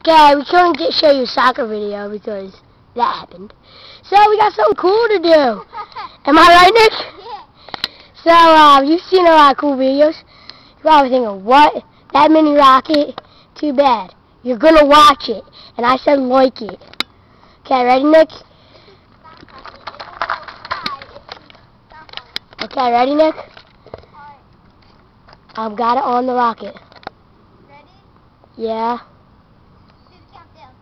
Okay, we couldn't show you a soccer video because that happened. So we got something cool to do. Am I right, Nick? Yeah. So you've seen a lot of cool videos. You're probably thinking, what? That mini rocket? Too bad. You're gonna watch it, and I said like it. Okay, ready, Nick? Okay, ready, Nick? I've got it on the rocket. Ready? Yeah. Do the countdown.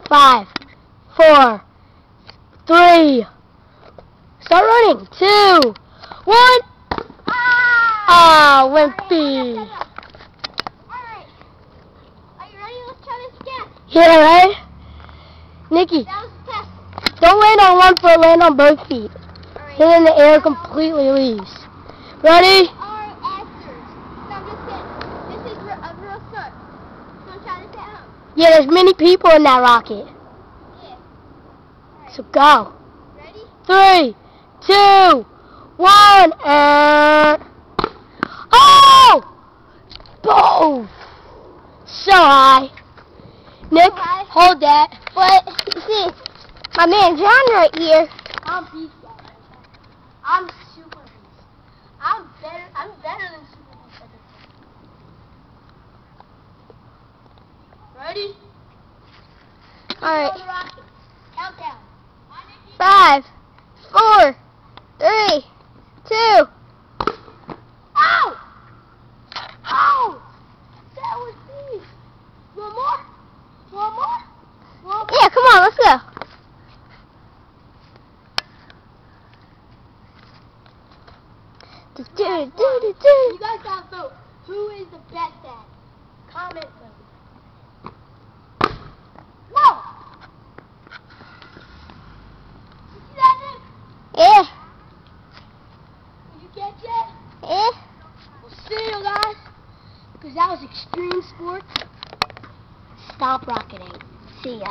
5, 4, 3. Start running. 2, 1. Ah, Wimpy. Alright. Are you ready? Let's try this again. Yeah, right? Nikki, That was a test. don't land on one foot, land on both feet. Alright. And then the air completely leaves. Ready? Our answers. No, I'm just kidding. This is a real start. You want to try this at home? Yeah, there's many people in that rocket. Yeah. Alright. So go. Ready? 3, 2, 1, and... Oh! Boom! So high. Nick, high. hold that. But, you see, my man John right here. I'm beast. I'm super beast. I'm better than super beast at this. Ready? Alright. Countdown. 5, 4, 3, 2. Ow! Ow! That was beast. One more? One more? One more? Yeah, come on, let's go. You guys gotta vote. Who is the best at? Comment vote. Whoa! You see that, Nick? Yeah, Did you catch it? yeah. We'll see you guys. Because that was extreme sports. Stop rocketing. See ya.